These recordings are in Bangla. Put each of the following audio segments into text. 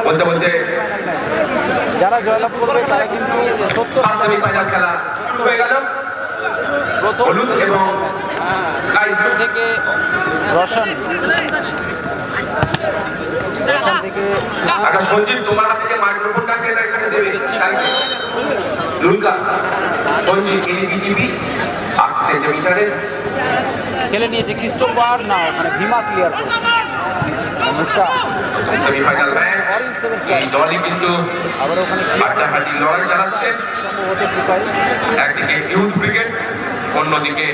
বলতে বলতে যারা জয়লাভ করবে তারা কিন্তু 70,000 সেমিফাইনাল খেলা শুরু হয়ে গেল। প্রথম এবং স্কাই ব্লু থেকে রোশন থেকে আচ্ছা সঞ্জীব, তোমার হাতে যে মাইক্রোফোনটা আছে এটা এখানে দেবে। দুর্গা সঞ্জীব এনবিটিভি 8 সেন্টিমিটারের খেলে নিয়েছে খ্রিস্টোফার, না ওখানে ভীমা ক্লিয়ার করেছে। মুসা সেমিফাইনাল ম্যাচ, এই দলই কিন্তু আবার ওখানে হাড্ডাহাড্ডি লড়াই চালাচ্ছে। সম্ভবত টুকাই একদিকে ইউথ ব্রিগেড, অন্যদিকে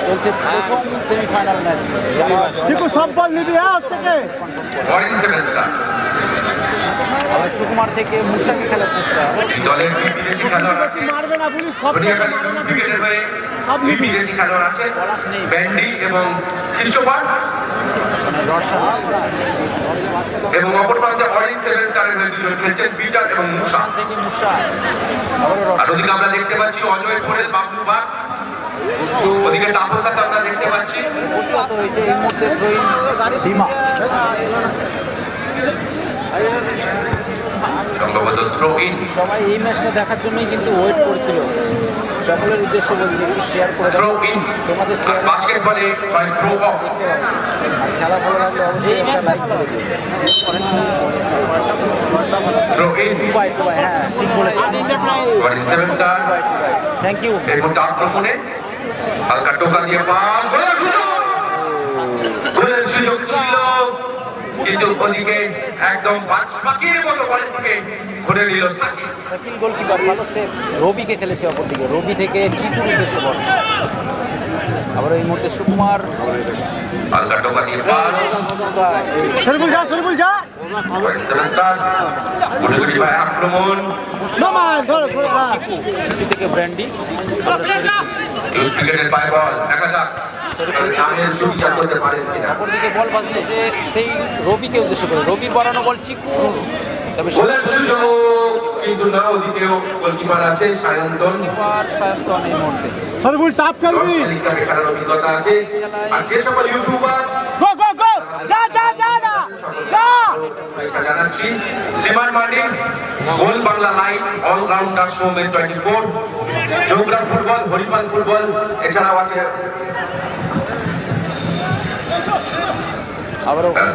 চলছে প্রথম সেমিফাইনাল ম্যাচ। চিকু সম্পল নিবি হাত থেকে অরেঞ্জ সেভেন স্টার। আবার সুকুমার থেকে মুসাকে খেলার চেষ্টা। এই দলের বিদেশি খেলোয়াড় আছে, মারবে না পুলিশ সব ব্রিগেডের হয়ে বিদেশি খেলোয়াড় আছে ব্যান্ডি এবং খ্রিস্টোফার, রোশন এবং অপর প্রান্তে অরেঞ্জ সেভেন স্টারের হয়ে দুজন খেলছেন পিটার এবং মুসা। থেকে মুসা, আবারও আর রোশন। ওদিকে আমরা দেখতে পাচ্ছি অজয় পোরেল, বাবলু বাগ, ওদিকে তাপস দাস আমরা দেখতে পাচ্ছি। প্রতিহত হয়েছে এই মুহূর্তে থ্রোইন ভীমা। সম্ভবত থ্রো ইন। সবাই এই ম্যাচটা দেখার জন্যই কিন্তু ওয়েট করছিল। সকলের উদ্দেশ্যে বলছি একটু শেয়ার করে থ্রো দাও, ইন তোমাদের শেয়ার বাস্কেটবলে হয় থ্রো অফ। দেখতে পাবে। আর খেলা ভালো লাগলে অবশ্যই একটা লাইক করে দিও। থ্রো ইন টুবাই হ্যাঁ ঠিক বলেছো, orange seven star. Tubai thank you. এই মুহূর্তে আক্রমণে হালকা টোকা দিয়ে পাস, গোলের সুযোগ ছিল, কিন্তু ওদিকে একদম পাখির মতো বল থেকে ঘুরে নিল সাকিব। শাকিল গোলকিপার ভালো সেভ। রবিকে খেলেছে অপরদিকে, রবি থেকে চিকুর উদ্দেশ্যে বল। আবার এই মুহূর্তে সুকুমার, হালকা টোকা দিয়ে পাস, সরিবুল যা অরেঞ্জ সেভেন স্টার। গুলিগুলি ভাই আক্রমণ, নামাজ ধর চিকু থেকে ব্র্যান্ডি। ইউথ ক্রিকেটের পায়ে বল, দেখা যাক সামনের সুবিধা করতে পারেন কিনা। অপরদিকে বল বাজিয়েছে সেই রবিকে উদ্দেশ্য করে, রবির বাড়ানো বল চিকু। তবে গোলের সুযোগ কিন্তু না, ওদিকেও গোলকিপার আছে সায়ন্তন। সায়ন্তন এই মুহূর্তে সরিবুল টাপ করবি দর্শকদের খেলার অভিজ্ঞতা আছে। আর যে সকল ইউটিউবার গো গো গো যা যা যা না যা জানাচ্ছি, Siman Mandi, goal Bangla live, allrounder Soumen 24, Jogram football, Haripal football, এছাড়াও আছে আবার ওখানে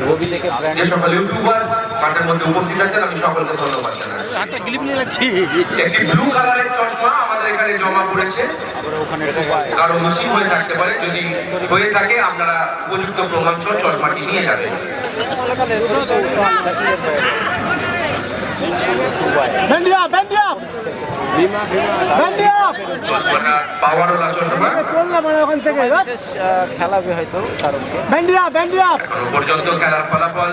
রবি থেকে যে ব্র্যান্ডি। সকল ইউটিউবার মাঠের মধ্যে উপস্থিত আছেন, আমি সকলকে ধন্যবাদ জানাই। হাতটা গিলিপ নিয়ে লাগছি। একটি ব্লু কালারের চশমা আমাদের এখানে জমা পড়েছে, আবার ওখানে টুবাই। কারণ মিসিং হয়ে থাকতে পারে। যদি হয়ে থাকে আপনারা উপযুক্ত প্রমাণ সহ চশমাটি নিয়ে যাবেন। শাকিলের বাইরে। টুবাই। বেন্ডিয়া বেন্ডিয়া বেন্ডিয়া চশমাটা পাওয়ারওয়ালা চশমা। করলাম মানে ওখান থেকে বিশেষ খেলাবে হয়তো কারণকে বেন্ডিয়া বেন্ডিয়া এখনো পর্যন্ত খেলার ফলাফল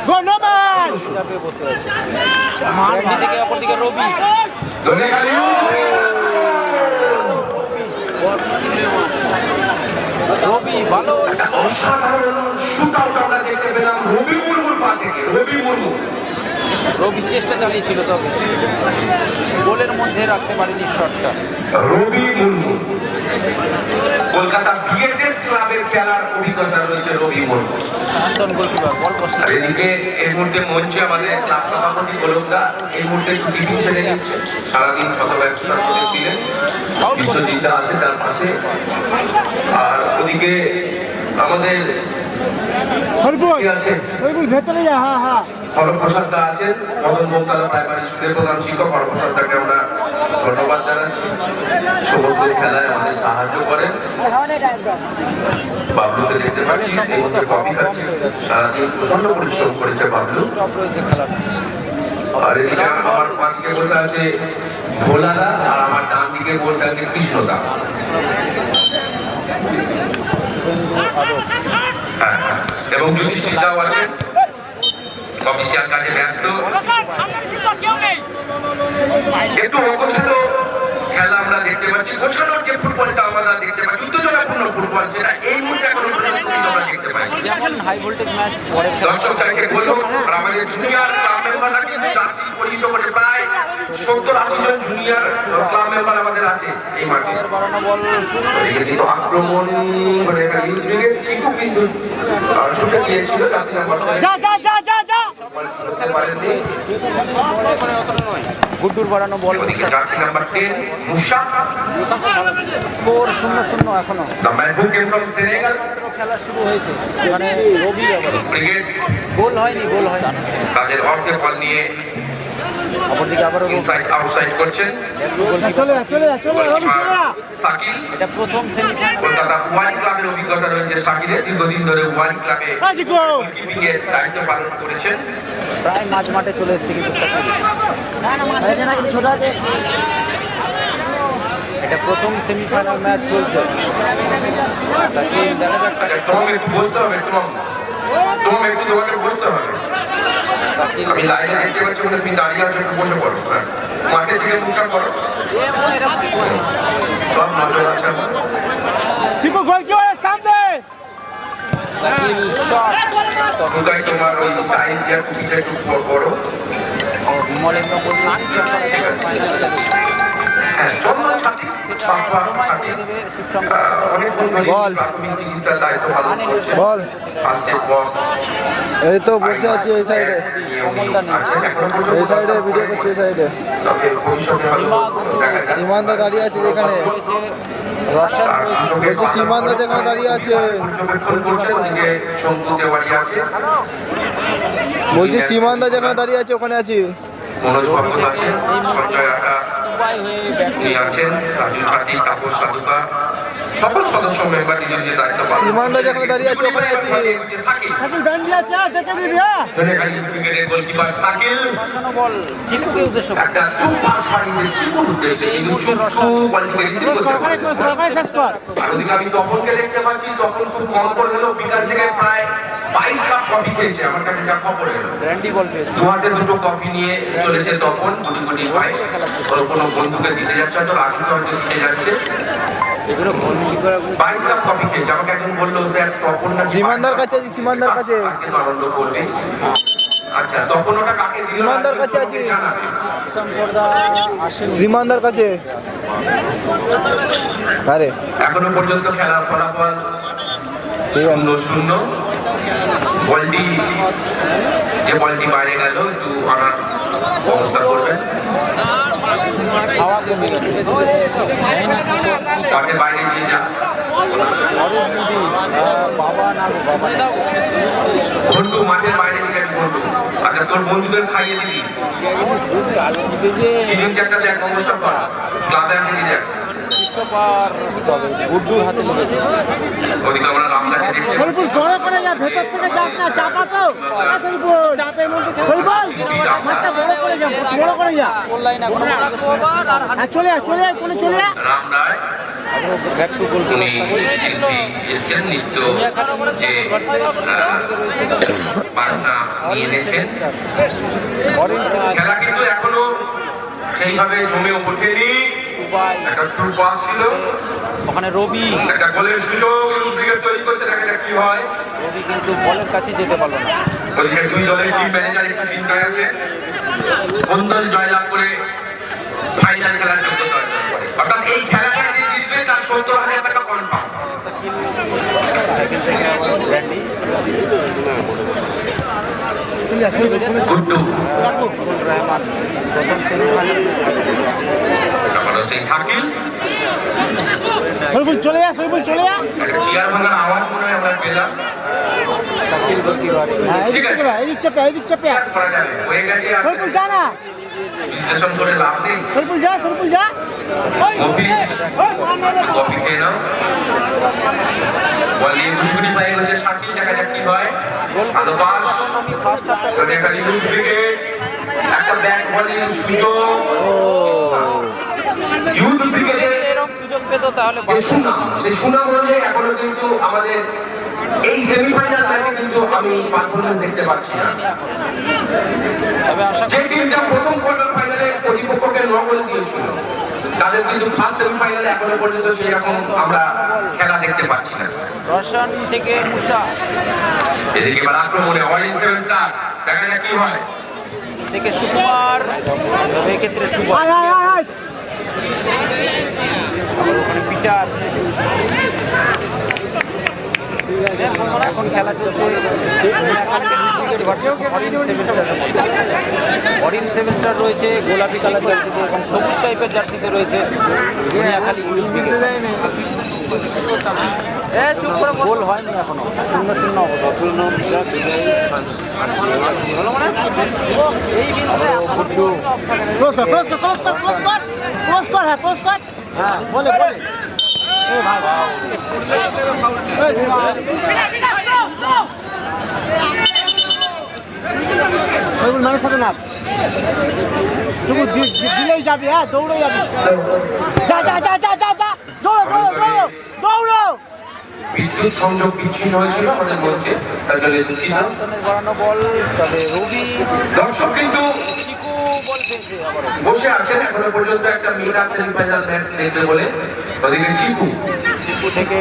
গো নামাজ চাপে বসে আছে। ব্র্যান্ডি থেকে অপরদিকে রবি। রবি ভালো অসাধারণ শুটআউট আমরা দেখতে পেলাম রবি মুর্মুর পা থেকে। রবি মুর্মু রবি চেষ্টা চালিয়েছিল, তবে গোলের মধ্যে রাখতে পারেনি শটটা। রবি মুর্মু কলকাতা বিএসএস ক্লাবের খেলার অভিজ্ঞতা রয়েছে রবি মুর্মু। সায়ন্তন গোলকিপার বল বসে। আর এদিকে এই মুহূর্তে মঞ্চে আমাদের ক্লাব সভাপতি গোলন্দা এই মুহূর্তে ছুটি ছেড়ে নিচ্ছে। সারাদিন শতব্যস্ত ছিলেন, বিশ্বজিৎদা আছে তার পাশে। আর ওদিকে আমাদের সরিবুল কি আছে, সরিবুল ভেতরে যা হ্যাঁ হ্যাঁ হরপ্রসাদ দা আছেন, মদন মোহনতলা প্রাইমারি স্কুলের প্রধান শিক্ষক। হরপ্রসাদ দাকে আমরা ধন্যবাদ জানাচ্ছি, সমস্ত খেলায় আমাদের সাহায্য করেন। বাবলুকে দেখতে পাচ্ছি এই মুহূর্তে কপি খাচ্ছে, সারাদিন প্রচন্ড পরিশ্রম করেছে বাবলু। স্টপ রয়েছে খেলাটা। আর এদিকে আমার বাম দিকে বসে আছে ভোলাদা, আর আমার ডান দিকে বসে আছে কৃষ্ণদা। হ্যাঁ, এবং যুধিষ্ঠিরদাও আছে, অফিসিয়াল কাজে ব্যস্ত। একটু অগোছালো খেলা আমরা দেখতে পাচ্ছি। গোছানো যে ফুটবলটা আমরা দেখতে পাচ্ছি, উত্তেজনাপূর্ণ ফুটবল, সেটা এই মুহূর্তে এখনো পর্যন্ত আমরা দেখতে পাই। যেমন হাই ভোল্টেজ ম্যাচ পরে দর্শক চাইছে গোল হোক। আর আমাদের জুনিয়র ক্লাব মেম্বাররা কিন্তু জার্সি পরিহিত করে প্রায় 70-80 জন জুনিয়র ক্লাব মেম্বার আমাদের আছে এই মাঠে। বাড়ানো বল এদিকে কিন্তু আক্রমণ করে একটা ইউথ ব্রিগেড চিকু কিন্তু শুটে গিয়েছিল, জার্সি নাম্বার যা যা যা যা যা করতে পারেননি। গুড্ডুর বাড়ানো বল। ওদিকে জার্সি নাম্বার 10 মুসা, স্কোর 0-0 এখনো। The man who came from Senegal. মাত্র খেলা শুরু হয়েছে, এখানে রবি আবার ব্রিগেড গোল হয়নি। তাদের অর্থে বল নিয়ে অপরদিকে আবারও রবি। ইনসাইড আউটসাইড করছেন। চলে যা চলে যা চলে যা রবি চলে যা সাকিল। এটা প্রথম সেমিফাইনাল। কলকাতা ওয়ান ক্লাবের অভিজ্ঞতা রয়েছে সাকিলের, দীর্ঘদিন ধরে ওয়ান ক্লাবে আজি গো গোলকিপিং এর দায়িত্ব পালন করেছেন। প্রায় মাঝ মাঠে চলে এসেছে কিন্তু সাকিব। এটা প্রথম সেমিফাইনাল ম্যাচ চলছে। সাকিব দেখা যাক কাকে তোমাকে একটু বসতে হবে, তোমাকে একটু তোমাকে বসতে হবে। সাকিব আমি লাইনে দেখতে পাচ্ছি বলে তুমি দাঁড়িয়ে আছো, একটু বসে পড়ো। হ্যাঁ, মাঠের দিকে মুখটা করো, সব নজর আছে আমার। চিকু গোল কি ওরে সামনে সাকিব শট। তবে কোথায় তোমার ওই সাইজ দিয়ে টুপিটা একটু বড়। বিমলেন্দ্র বলছে শিবশঙ্কর ফাইনালে হ্যাঁ, চলো ছাতি, সেটা পাপা সময় ছাতি। করে দেবে শিবশঙ্কর। অনেক বন্ধু বল। প্রাথমিক চিকিৎসার দায়িত্ব পালন করছে। বল। ফার্স্ট এড বল। এই তো বসে আছি এই সাইডে, এই সাইডে ভিডিও করছি এই সাইডে। তবে ভবিষ্যতে হয়তো দেখা যাক। সীমান্দা দাঁড়িয়ে আছে যেখানে, রয়েছে রশন রয়েছে। বলছি সীমান্দা যেখানে দাঁড়িয়ে আছে, পর্যবেক্ষণ করছে, ওদিকে শঙ্কু তেওয়ারি আছে, বলছি সীমান্দা যেখানে দাঁড়িয়ে আছে ওখানে আছি। মনোজ ভক্ত আছে, সঞ্জয় আকা দুবাই হয়ে উনি আছেন, রাজু ছাতি, তাপস সাধুকা, সকল সদস্য মেম্বার নিজ নিজ দায়িত্ব পালন করছেন। সীমান্দা যেখানে দাঁড়িয়ে আছে ওখানে আছি। সাকিল, সাকিব ব্যান্ডিয়া চা দেখে দিবি হ্যাঁ ধনেখালি ক্রিকেটের গোলকিপার সাকিল বাসানো বল চিকুকে উদ্দেশ্য করে। একটা চুপ পাস মারিয়ে চিকুর উদ্দেশ্যে, কিন্তু চুপ বলটিকে রিসিভ ক্রস করতে কর পারে। ক্রস কর শেষ কর আর ওদিকে আমি তপনকে দেখতে পাচ্ছি, তপন খুব কম করে হলেও বিকাল থেকে প্রায় 22 কাপ কফি খেয়েছে, আমার কাছে যা খবর এলো। গ্র্যান্ডি বল পেয়েছে। দু হাতে দুটো কফি নিয়ে চলেছে তপন, গুটি গুটি ভাই ওর কোনো বন্ধুকে দিতে যাচ্ছে, হয়তো রাজুকে হয়তো দিতে যাচ্ছে। এগুলো গোলকিপিং করা 22 কাপ কফি খেয়েছে, আমাকে একজন বললো স্যার তপন না সীমান্দার কাছে আছি, সীমান্দার কাছে। আজকে তো আনন্দ করবে। আচ্ছা, তপন ওটা কাকে দিল? সীমান্দার কাছে আছি। সম্পর্দা আসেন। সীমান্দার কাছে। আরে এখনো পর্যন্ত খেলার ফলাফল ঠিক আছে। 0-0। বলটি যে বলটি বাইরে গেল একটু আনার ব্যবস্থা করবেন। হাওয়া কমে গেছে। জানি না কি মাঠে বাইরে নিয়ে যা। অরূপ মোদী বাবা না গো বাবা দাও। ঘন্টু মাঠের বাইরে নিয়ে গেছে ঘন্টু। আচ্ছা, তোর বন্ধুদের খাইয়ে দিবি। কিরিং চ্যাটাতে এক মুস্তাফা ক্লাবে আছে কি যাচ্ছে। ক্রিস্টোফার তবে গুড্ডুর হাতে লেগেছে। ওদিকে আমরা রামদাকে দেখতে পাচ্ছি। সরিপুর গড়ে করে যা ভেতর থেকে যাস না চাপা তো সরিপুর সরিপুর মাঠটা বড় করে যা বড় করে যা গোল লাইন এখনো পর্যন্ত 0-0। আর চলে আয় কোনে চলে আয় রাম রায় ব্যাক টু গোল উনি শিল্পী এসছেন, নৃত্য যে বার্তা নিয়ে এনেছেন। খেলা কিন্তু এখনো সেইভাবে জমে ওঠেনি। দুবাই একটা ট্রু পাস ছিল, ওখানে রবি একটা গোলের সুযোগ উদ্ভিদের তৈরি করছে, দেখা যাক কি হয়। রবি কিন্তু বলের কাছে যেতে পারলো না। ওইদিকে দুই দলের টিম ম্যানেজার একটু চিন্তায় আছে, কোন দল জয়লাভ করে ফাইনাল খেলার যোগ্যতা অর্জন করে। অর্থাৎ এই খেলাটা যে জিতবে তার 70,000 টাকা কনফার্ম। সাইকেল থেকে আবার গ্র্যান্ডি গুড্ডু রহমান প্রথম সেমিফাইনাল। এটা হলো সেই সাকিল। সরিপুর চলে আয় সরিপুর চলে আয় একটা চেয়ার ভাঙার আওয়াজ মনে হয় আমরা পেলাম। সাকিল গোলকিপার। হ্যাঁ এদিক থেকে ভাই এদিক চেপে চেয়ার করা যাবে, হয়ে গেছে, আর সরিপুর যা না বিশ্লেষণ করে লাভ নেই। সরিপুর যা কফি ওই মার মারবে কফি খেয়ে নাও। বল নিয়ে গুড়গুড়ি পায়ে গেছে সাকিল, দেখা যাক কি হয়। গোল ভালো পাস, আমি ফার্স্ট হাফটা একটা ইউজ উইকেট, একটা ব্যাক বলিং সুযোগ। ইউজ উইকেটে এরকম সুযোগ পেত তাহলে যে সুনাম, সেই সুনাম অনুযায়ী এখনো কিন্তু আমাদের এই সেমিফাইনাল ম্যাচে কিন্তু আমি পারফরমেন্স দেখতে পাচ্ছি না। তবে আশা যে টিমটা প্রথম কোয়ার্টার ফাইনালে প্রতিপক্ষকে 9 গোল দিয়েছিল, তাদের কিন্তু ফার্স্ট সেমিফাইনালে এখনো পর্যন্ত সেই রকম আমরা খেলা দেখতে পাচ্ছি না। রশন থেকে মুসা এদিকে এবার আক্রমণে অরেঞ্জ সেভেন স্টার, দেখা যাক কি হয়। থেকে সুকুমার, তবে এক্ষেত্রে টুবা আয় আয় আয় আয় আবার ওখানে পিটার এখন খেলা চলছে অরেঞ্জ সেভেন স্টার রয়েছে গোলাপি কালার জার্সিতে এবং সবুজ টাইপের জার্সিতে রয়েছে দুনিয়াখালী ইউথ গোল হয়নি এখনো 0-0 অবস্থা। ক্লোজ কর হ্যাঁ ক্লোজ কর হ্যাঁ বলে এ ভাই ওই মানুষ সাথে না তুমি দিলেই যাবি হ্যাঁ দৌড়ে যাবি যা দৌড়ো বিদ্যুৎ সংযোগ বিচ্ছিন্ন হয়েছিল আমাদের মঞ্চে, তার জন্য দুঃখিত। সায়ন্তনের বাড়ানো বল, তবে রবি দর্শক কিন্তু চিকু বল পেয়েছে আবারও। বসে আছেন এখনো পর্যন্ত একটা মেগা সেমিফাইনাল ম্যাচ নেবে বলে। ওদিকে চিকু থেকে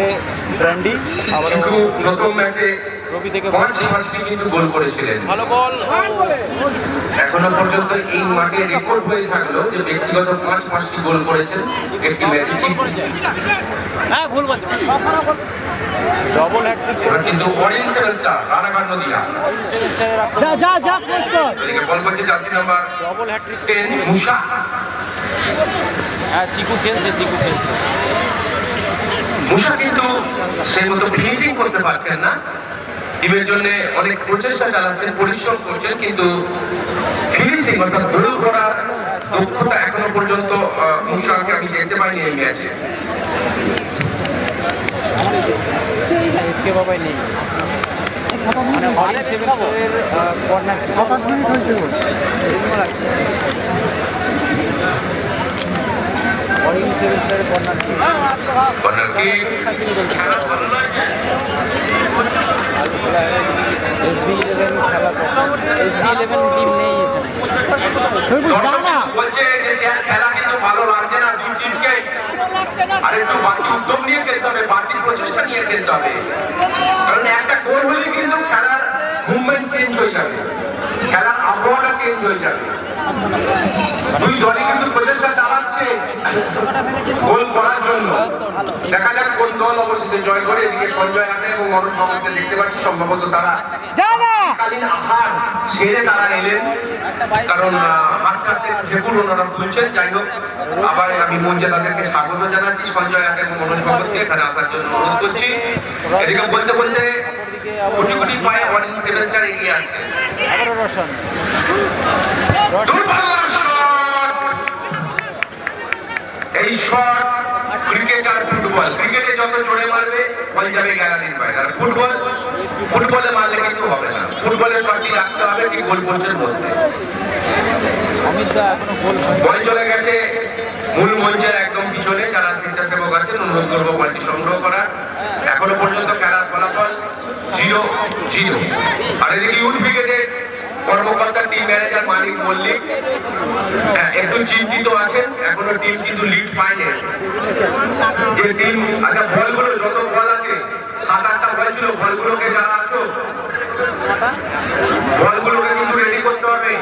ব্র্যান্ডি আবারও চিকু প্রথম ম্যাচে রবি থেকে 5 কিন্তু গোল করেছিলেন। ভালো বল। এখনো পর্যন্ত এই মাঠে রেকর্ড হয়ে থাকলো যে ব্যক্তিগত 5 গোল করেছেন একটি ম্যাচে চিকু। হ্যাঁ ভুল বলছো ডবল হ্যাট্রিক এবার করেছে কিন্তু অরেঞ্জ সেভেনস্টার রানাঘাট নদিয়া। যা ক্লোজ কর এদিকে বল করছে জার্সি নাম্বার ডবল হ্যাট্রিক 10 মুসা। হ্যাঁ চিকু খেলছে মুসা কিন্তু সেই মতো ফিনিশিং করতে পারছেন না, টিমের জন্য অনেক প্রচেষ্টা চালাচ্ছেন, পরিশ্রম করছেন, কিন্তু ফিনিশিং অর্থাৎ গোল করার দক্ষতা এখনো পর্যন্ত মুসাকে আমি দেখতে পাইনি এই ম্যাচে। এসকে বাবাই নেই মানে অরেঞ্জ সেভেন স্টারের কর্নার অরেঞ্জ সেভেন স্টারের কর্নার কর্নার কিক SB11 খেলা SB11 টিম নেই এখানে। বলছে যে স্যার খেলা কিন্তু ভালো লাগছে না দুই টিমকে, আর একটু বাড়তি উদ্যোগ নিয়ে খেলতে হবে, বাড়তি প্রচেষ্টা নিয়ে খেলতে হবে, কারণ একটা গোল হলে কিন্তু খেলার মুভমেন্ট চেঞ্জ হয়ে যাবে, খেলার আবহাওয়াটা চেঞ্জ হয়ে যাবে। দুই দলই কিন্তু প্রচেষ্টা চালাচ্ছে গোল করার জন্য। দেখা যাক কোন দল অবশেষে জয় করে। এদিকে সঞ্জয় হাতে এবং মনোজ ভগতকে দেখতে পাচ্ছি, সম্ভবত তারা কালীন আহার সেরে তারা এলেন, কারণ হাতটাতে ঢেকুর ওনারা খুলছেন। যাই হোক, আবার আমি মঞ্চে তাদেরকে স্বাগত জানাচ্ছি সঞ্জয় হাতে এবং মনোজ ভগতকে এখানে আসার জন্য অনুরোধ করছি। এদিকে বলতে কোটি কোটি পায়ে অরেঞ্জ সেভেনস্টার এগিয়ে আসছে। আবারও রোশন এই শট ক্রিকেট আর ফুটবল, ক্রিকেটে যত জোরে মারবে বল যাবে গ্যালারির বাইরে, আর ফুটবলে মারলে কিন্তু হবে না। ফুটবলের শটটি রাখতে হবে কি গোল পোস্টের মধ্যে। অমিত দা এখনো গোল হয় বল চলে গেছে মূল মঞ্চের একদম পিছনে, যারা স্বেচ্ছাসেবক আছেন অনুরোধ করবো বলটি সংগ্রহ করার। এখনো পর্যন্ত খেলার ফলাফল 0-0। আর এদিকে ইউথ ব্রিগেডের কর্মকর্তা টিম ম্যানেজার মালিক মল্লিক একটু চিন্তিত আছেন, এখনো টিম কিন্তু লিড পায়নি। যে টিম আচ্ছা বলগুলো যত বল আছে 7-8টা বল ছিল, বলগুলোকে যারা আছো বলগুলোকে কিন্তু রেডি করতে হবে,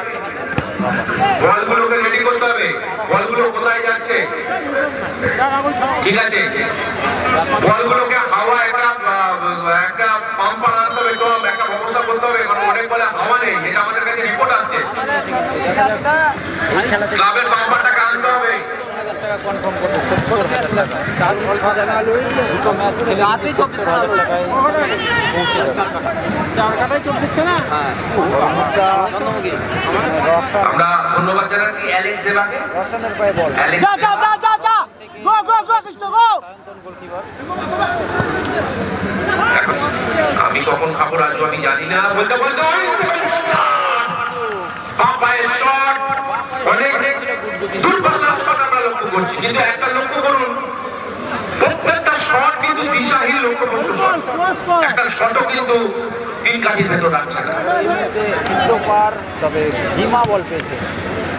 বলগুলোকে রেডি করতে হবে। বলগুলো কোথায় যাচ্ছে? ঠিক আছে, বলগুলোকে হাওয়া একটা পাম্পার আনতে হবে, তো একটা ব্যবস্থা করতে হবে, কারণ অনেক বলে হাওয়া নেই, এটা আমাদের কাছে রিপোর্ট আসছে। ক্লাবের পাম্পারটাকে আনতে হবে। কনফার্ম করতে 70,000 টাকা দুটো ম্যাচ খেলে 70,000 টাকায় পৌঁছে যাবে। আমরা ধন্যবাদ জানাচ্ছি অ্যালেক্স দেবাকে। রশনের পায়ে বল অ্যালেক্স যা গো কৃষ্ণ গো সায়ন্তন গোলকিপার এখন আমি কখন খাবো রাজু আমি জানি না। বলতে পায়ের শট অনেক দুর্বল শট আমরা লক্ষ্য করছি, কিন্তু একটা লক্ষ্য করুন প্রত্যেকটা শট কিন্তু দিশাহীন লক্ষ্যবস্তু শট, একটা শটও কিন্তু তিন কাঠির ভেতর রাখছে না। এই মুহূর্তে ক্রিস্টোফার তবে হিমা বল পেয়েছে,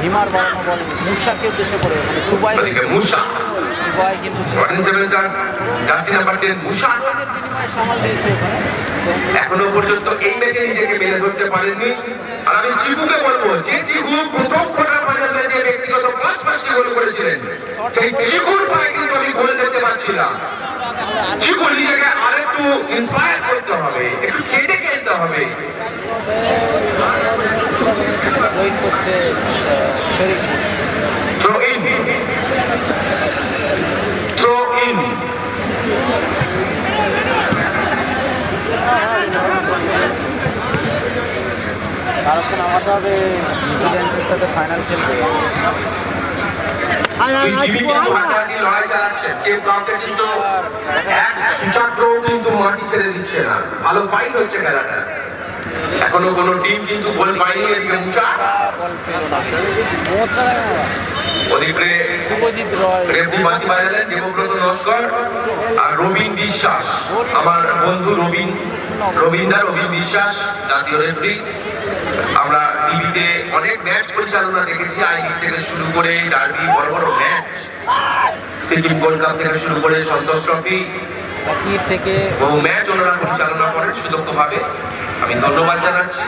হিমার বাড়ানো বল মুসাকে উদ্দেশ্য করে মানে দুবাই মুসা দুবাই কিন্তু জার্সি নাম্বার 10 মুসা বিনিময়ে সামাল দিয়েছে ওখানে। এখনো পর্যন্ত এই ম্যাচে নিজেকে মেলে ধরতে পারেননি। আর আমি চিকুকে বলবো, যে চিকু প্রথম কোয়ার্টার ফাইনাল ম্যাচে ব্যক্তিগত 5 গোল করেছিলেন, সেই চিকুর পায়ে কিন্তু আমি গোল দেখতে পাচ্ছিলাম। চিকু নিজেকে আরেকটু একটু ইন্সপায়ার করতে হবে, একটু খেটে খেলতে হবে। জয়েন করছে Shoriful. Throw in, throw in. ভারতকে নামাতে হবে, নিউজিল্যান্ডের সাথে ফাইনাল খেলবে। দুই টিমই কিন্তু হাড্ডাহাড্ডি লড়াই চালাচ্ছে, কেউ কাউকে কিন্তু এক সূচাগ্রহ কিন্তু মাটি ছেড়ে দিচ্ছে না। ভালো ফাইট হচ্ছে খেলাটা। এখনো কোনো টিম কিন্তু গোল পায়নি। এদিকে মুসা, বল পেল না, মোহনটা দেখো না। ওদিকে শুভজিৎ রয়, রেফরি বাজি বাজালেন দেবব্রত নস্কর আর রবীন বিশ্বাস, আমার বন্ধু রবীন বিশ্বাস, জাতীয় রেফরি। আমরা টিভিতে অনেক ম্যাচ পরিচালনা দেখেছি, আইডি থেকে শুরু করে ডার্বি, বড় বড় ম্যাচ, সিটি গোল্ড কাপ থেকে শুরু করে সন্তোষ ট্রফি, সাকির থেকে বহু ম্যাচ ওনারা পরিচালনা করেন সুদক্ষভাবে। আমি ধন্যবাদ জানাচ্ছি।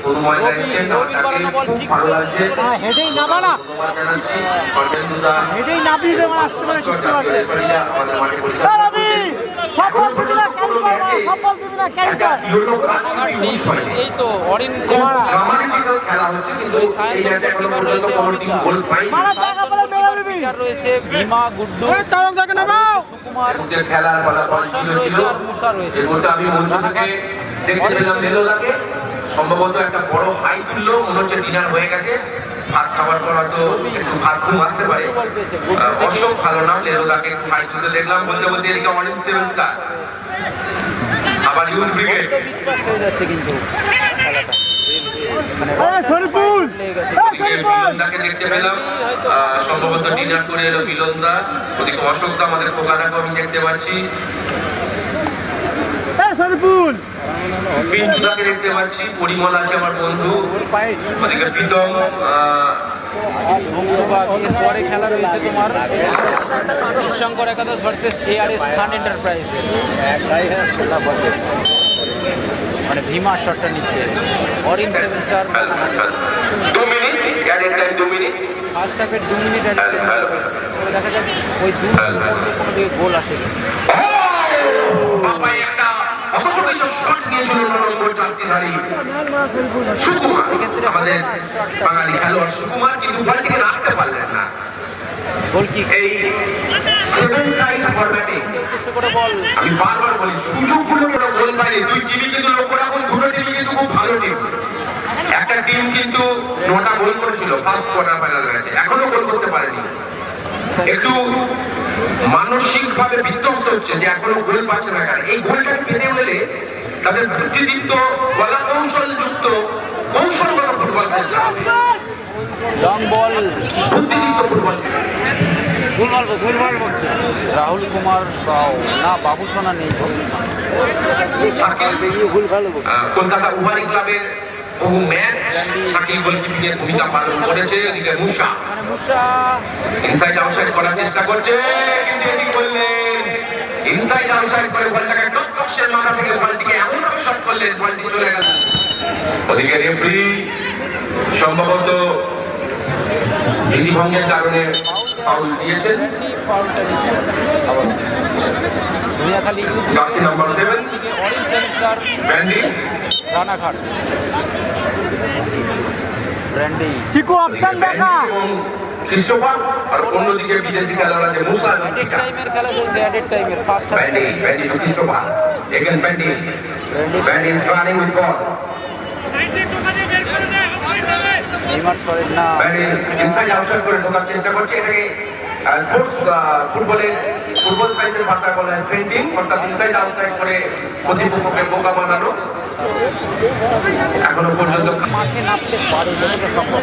কোনো ময়দানে এসেছেন, তাকে খুব ভালো লাগছে। হেডেই নামানা, ধন্যবাদ জানাচ্ছি। কর্নেলদুদা, হেডেই নামিয়ে দেবেন আসতে পারে জিততে পারবে। রেফারিরা আমাদের মাঠে পরিচালনা রবি সব বল দিবি না, ক্যারি কর না, সব বল দিবি না, ক্যারি কর। এই তো অরিন ড্রামাটিক্যাল খেলা হচ্ছে, কিন্তু এই ম্যাচে এখনো পর্যন্ত কোনো টিম গোল পায়নি। মারা জায়গা বলে মেরে দিবি। রয়েছে ভীমা, গুড্ডু, সুকুমার, যে খেলার ফলাফল কি রোশন হয়েছিল, রয়েছে আর মুসা রয়েছে। এই মুহূর্তে আমি মঞ্চ থেকে দেখতে পেলাম মেলোদাকে। সম্ভবত একটা বড় হাই তুললো, মনে হচ্ছে ডিনার হয়ে গেছে। ভাত খাবার পর হয়তো একটু ভাত ঘুম আসতে পারে। বল পেয়েছে গুড্ডু থেকে। অসম ভালো না, মেলোদাকে একটু হাই তুলতে দেখলাম। বলতে বলতে এদিকে অরেঞ্জ সেভেন স্টার, আবার ইউথ ব্রিগেড। বড্ড বিশ্বাস হয়ে যাচ্ছে কিন্তু খেলাটা। মানে শরীফুল, লেগে গেছে। মিলনদাকে দেখতে পেলাম, সম্ভবত ডিনার করে এলো মিলনদা। ওদিকে অশোকদা, আমাদের কোকাদাকে আমি দেখতে পাচ্ছি। শরীফুল পিন্টুদাকে দেখতে পাচ্ছি, পরিমল আছে আমার বন্ধু। ওদিকে প্রীতম, বংশবাগ। এরপরে খেলা রয়েছে তোমার শিবশঙ্কর একাদশ ভার্সেস ARS খান এন্টারপ্রাইজ। মানে ভীমা শটটা নিচ্ছে। Arin 7-4। 2 minute, added time 2 minute. First হাফের 2 মিনিট অ্যাডেড টাইম রয়েছে। তবে দেখা যাক ওই 2 মিনিটের মধ্যে কোনো দিকে গোল আসে কি। বাবা একটা অবশ্যই শট নিয়েছিল নম্বর জার্সিধারী সুকুমার, আমাদের বাঙালি খেলোয়াড় সুকুমার, কিন্তু বলটিকে রাখতে পারলেন না। গোল কি এই 7 সাইড ফরম্যাটে উদ্দেশ্য করে বল। আমি বারবার বলি, সুযোগগুলো কোনো গোল পায়নি। দুই টিমই কিন্তু লক্ষ্য রাখুন, দুটো টিমই কিন্তু খুব ভালো টিম। একটা টিম কিন্তু 9টা গোল করেছিল ফার্স্ট কোয়ার্টার ফাইনাল ম্যাচে, এখনো গোল করতে পারেনি। একটু মানসিক ভাবে বিধ্বস্ত হচ্ছে যে এখনো গোল পাচ্ছে না। কারণ এই গোলটা পেতে হলে তাদের বুদ্ধিদীপ্ত, কলা কৌশলযুক্ত, কৌশলগত ফুটবল খেলতে হবে। লং বল, বুদ্ধিদীপ্ত ফুটবল। রাহুল কুমার সাউ না, বাবুসোনা নেই। কলকাতা উভারি ক্লাবের বহু ম্যাচ শাকিল গোলকিপিং এর ভূমিকা পালন করেছে। এদিকে মুসা মানে মুসা ইনসাইড আউটসাইড করার চেষ্টা করছে, কিন্তু এটি করলেন ইনসাইড আউটসাইড করে বলটাকে টপ বক্সের মাথা থেকে বলটিকে এমন ভাবে শট করলেন, বলটি চলে গেল। ওদিকে রেফারি সম্ভবত বিধিভঙ্গের কারণে ফাউল দিয়েছেন। ফাউলটা নিচ্ছে আবার দুনিয়াখালী ইউথ জার্সি নাম্বার 7 থেকে অরিন 7-4 ব্র্যান্ডি, রানাঘাট। ব্র্যান্ডি চিকু অপশন দেখা। এবং ক্রিস্টোফার, আর অন্যদিকে বিদেশি খেলোয়াড় আছে মুসা। অ্যাডেড টাইমের খেলা চলছে, অ্যাডেড টাইমের first half. Brandy to Christopher, again Brandy is running with ball. Neymar Soren না। ইনসাইড আউটসাইড করে ঢোকার চেষ্টা করছে। এটাকে ফুটবল সাইডের ভাষায় বলা হয় ফেন্টিং, অর্থাৎ ইনসাইড আউটসাইড করে প্রতিপক্ষকে বোকা বানানো। এখনো পর্যন্ত মাঠে নামতে পারে যতটা সম্ভব।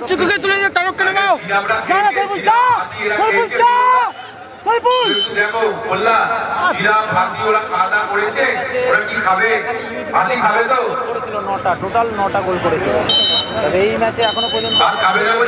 চুকুকে তুলে দিয়ে তারক কেন নাও। দেখো বললা জিরা ভাবি ওরা খাওয়া দাওয়া করেছে, ওরা কি খাবে? ভাতি খাবে তো? করেছিল 9টা, টোটাল 9টা গোল করেছিল। তবে এই ম্যাচে এখনো পর্যন্ত ভাত খাবে না বলে